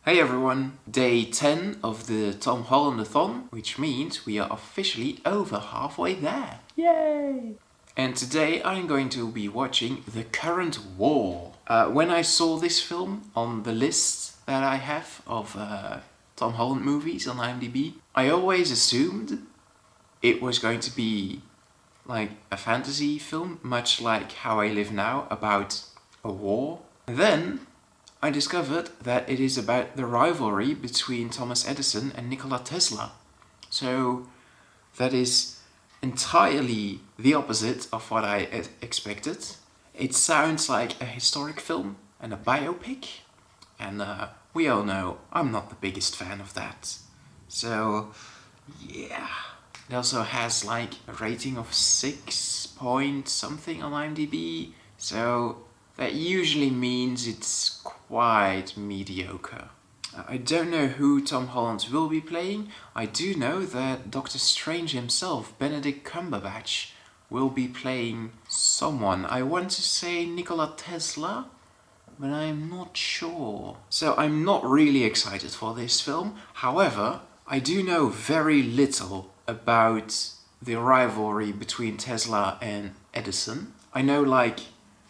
Hey everyone, day 10 of the Tom Holland-a-thon, which means we are officially over halfway there. Yay! And today I'm going to be watching The Current War. When I saw this film on the list that I have of Tom Holland movies on IMDb, I always assumed it was going to be like a fantasy film, much like How I Live Now, about a war. And then I discovered that it is about the rivalry between Thomas Edison and Nikola Tesla. So that is entirely the opposite of what I expected. It sounds like a historic film and a biopic, and we all know I'm not the biggest fan of that. So yeah. It also has like a rating of 6 point something on IMDb, so that usually means it's quite mediocre. I don't know who Tom Holland will be playing. I do know that Doctor Strange himself, Benedict Cumberbatch, will be playing someone. I want to say Nikola Tesla, but I'm not sure. So I'm not really excited for this film. However, I do know very little about the rivalry between Tesla and Edison. I know,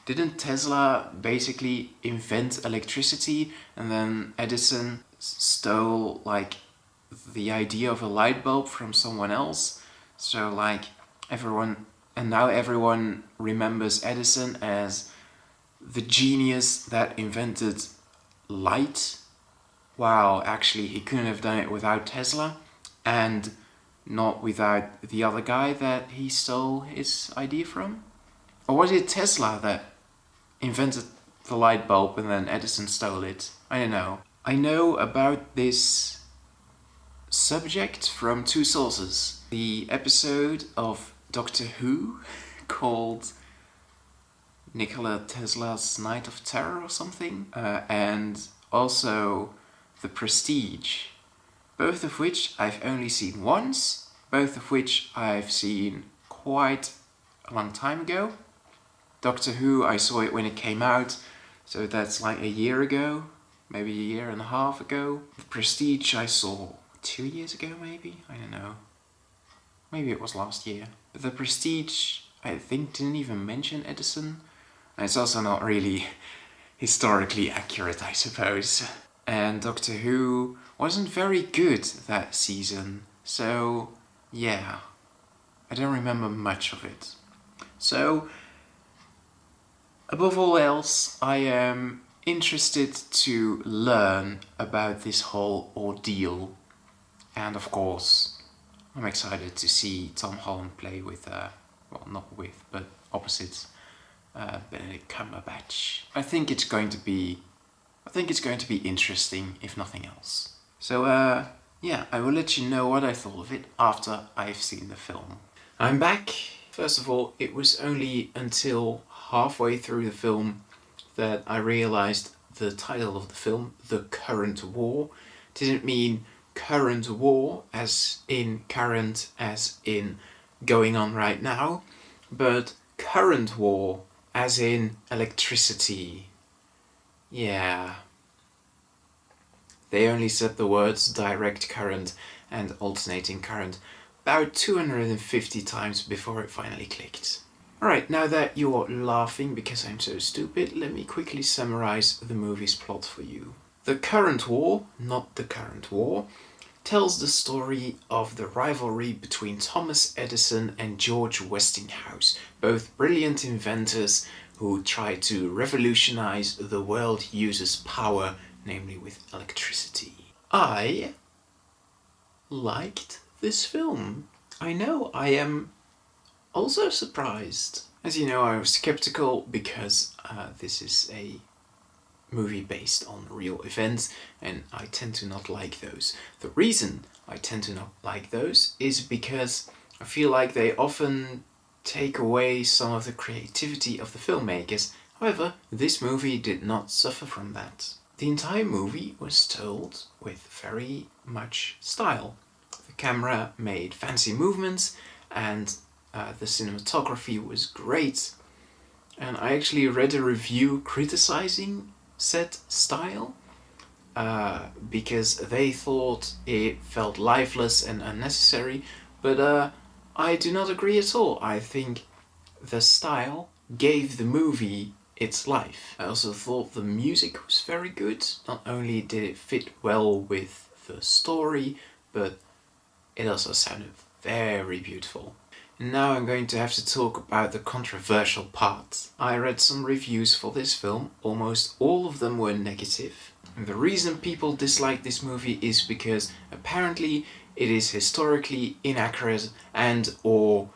didn't Tesla basically invent electricity and then Edison stole the idea of a light bulb from someone else? So now everyone remembers Edison as the genius that invented light, while actually he couldn't have done it without Tesla and not without the other guy that he stole his idea from. Or was it Tesla that invented the light bulb and then Edison stole it? I don't know. I know about this subject from two sources. The episode of Doctor Who called Nikola Tesla's Night of Terror or something, and also The Prestige, both of which I've only seen once, both of which I've seen quite a long time ago. Doctor Who, I saw it when it came out, so that's like a year ago, maybe a year and a half ago. The Prestige I saw 2 years ago, maybe? I don't know. Maybe it was last year. But The Prestige, I think, didn't even mention Edison. And it's also not really historically accurate, I suppose. And Doctor Who wasn't very good that season, so yeah, I don't remember much of it. So, above all else, I am interested to learn about this whole ordeal. And of course, I'm excited to see Tom Holland play with, not with, but opposite Benedict Cumberbatch. I think it's going to be interesting, if nothing else. So, yeah, I will let you know what I thought of it after I've seen the film. I'm back. First of all, it was only until halfway through the film that I realized the title of the film, The Current War, didn't mean current war as in current as in going on right now, but current war as in electricity. Yeah. They only said the words direct current and alternating current about 250 times before it finally clicked. Alright, now that you're laughing because I'm so stupid, let me quickly summarize the movie's plot for you. The Current War, not the Current War, tells the story of the rivalry between Thomas Edison and George Westinghouse, both brilliant inventors who try to revolutionize the world uses power, namely with electricity. I liked this film. I know, I am also surprised. As you know, I was skeptical because this is a movie based on real events, and I tend to not like those. The reason I tend to not like those is because I feel like they often take away some of the creativity of the filmmakers. However, this movie did not suffer from that. The entire movie was told with very much style. The camera made fancy movements and the cinematography was great. And I actually read a review criticizing said style, because they thought it felt lifeless and unnecessary, but I do not agree at all. I think the style gave the movie its life. I also thought the music was very good. Not only did it fit well with the story, but it also sounded very beautiful. And now I'm going to have to talk about the controversial part. I read some reviews for this film, almost all of them were negative. And the reason people dislike this movie is because apparently it is historically inaccurate and or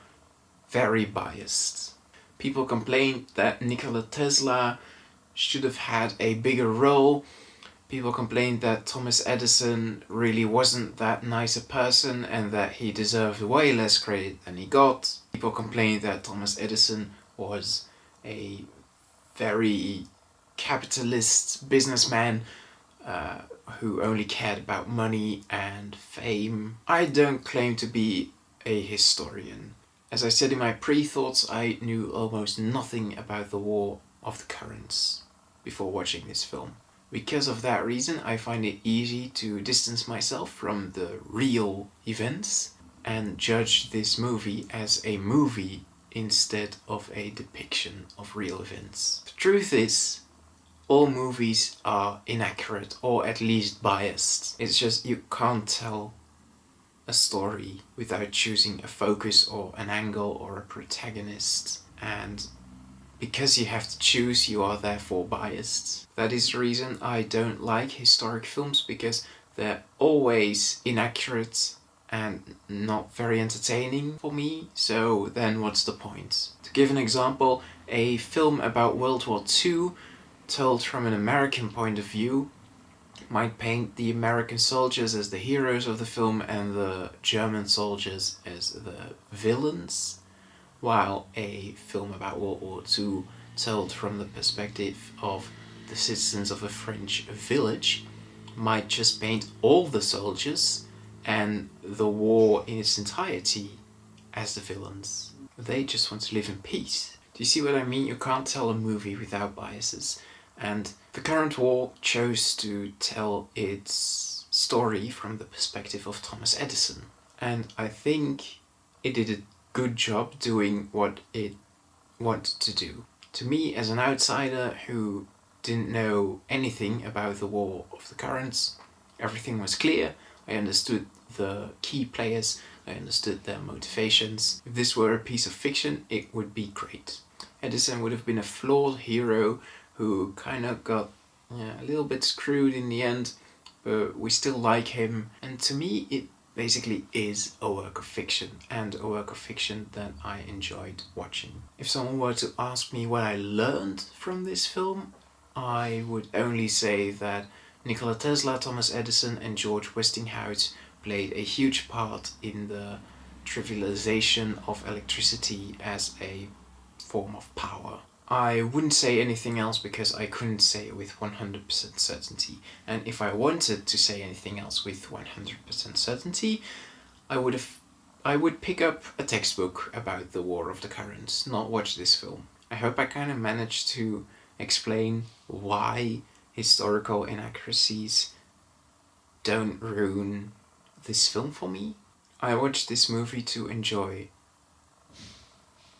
very biased. People complained that Nikola Tesla should have had a bigger role. People complained that Thomas Edison really wasn't that nice a person and that he deserved way less credit than he got. People complained that Thomas Edison was a very capitalist businessman who only cared about money and fame. I don't claim to be a historian. As I said in my pre-thoughts, I knew almost nothing about the War of the Currents before watching this film. Because of that reason, I find it easy to distance myself from the real events and judge this movie as a movie instead of a depiction of real events. The truth is, all movies are inaccurate or at least biased. It's just you can't tell a story without choosing a focus or an angle or a protagonist, and because you have to choose, you are therefore biased. That is the reason I don't like historic films, because they're always inaccurate and not very entertaining for me, so then what's the point? To give an example, a film about World War II told from an American point of view might paint the American soldiers as the heroes of the film and the German soldiers as the villains, while a film about World War II told from the perspective of the citizens of a French village might just paint all the soldiers and the war in its entirety as the villains. They just want to live in peace. Do you see what I mean? You can't tell a movie without biases. And the current war chose to tell its story from the perspective of Thomas Edison. And I think it did a good job doing what it wanted to do. To me, as an outsider who didn't know anything about the War of the Currents, everything was clear. I understood the key players, I understood their motivations. If this were a piece of fiction, it would be great. Edison would have been a flawed hero who kind of got a little bit screwed in the end, but we still like him. And to me, it basically is a work of fiction, and a work of fiction that I enjoyed watching. If someone were to ask me what I learned from this film, I would only say that Nikola Tesla, Thomas Edison and George Westinghouse played a huge part in the trivialization of electricity as a form of power. I wouldn't say anything else because I couldn't say it with 100% certainty. And if I wanted to say anything else with 100% certainty, I would pick up a textbook about the War of the Currents, not watch this film. I hope I kind of managed to explain why historical inaccuracies don't ruin this film for me. I watched this movie to enjoy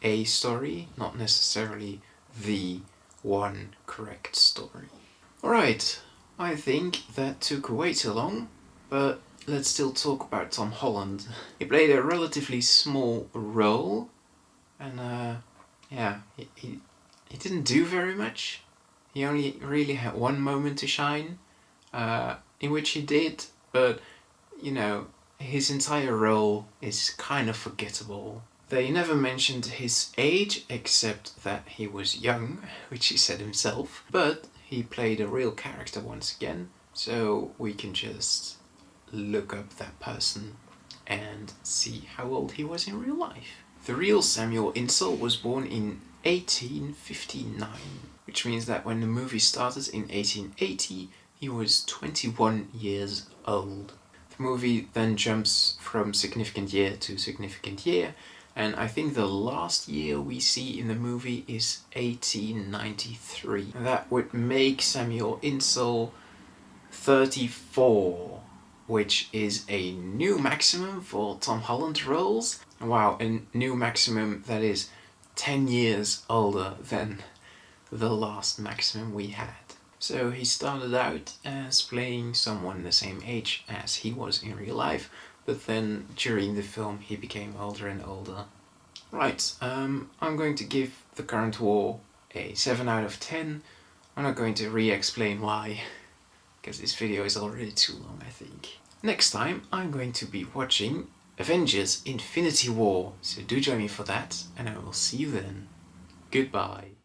a story, not necessarily the one correct story. Alright, I think that took way too long, but let's still talk about Tom Holland. He played a relatively small role, and he didn't do very much. He only really had one moment to shine, in which he did, but you know, his entire role is kind of forgettable. They never mentioned his age, except that he was young, which he said himself, but he played a real character once again, so we can just look up that person and see how old he was in real life. The real Samuel Insull was born in 1859, which means that when the movie started in 1880, he was 21 years old. The movie then jumps from significant year to significant year, and I think the last year we see in the movie is 1893. That would make Samuel Insull 34, which is a new maximum for Tom Holland roles. Wow, a new maximum that is 10 years older than the last maximum we had. So he started out as playing someone the same age as he was in real life, but then during the film he became older and older. Right, I'm going to give The Current War a 7 out of 10. I'm not going to re-explain why, because this video is already too long, I think. Next time I'm going to be watching Avengers Infinity War, so do join me for that, and I will see you then. Goodbye.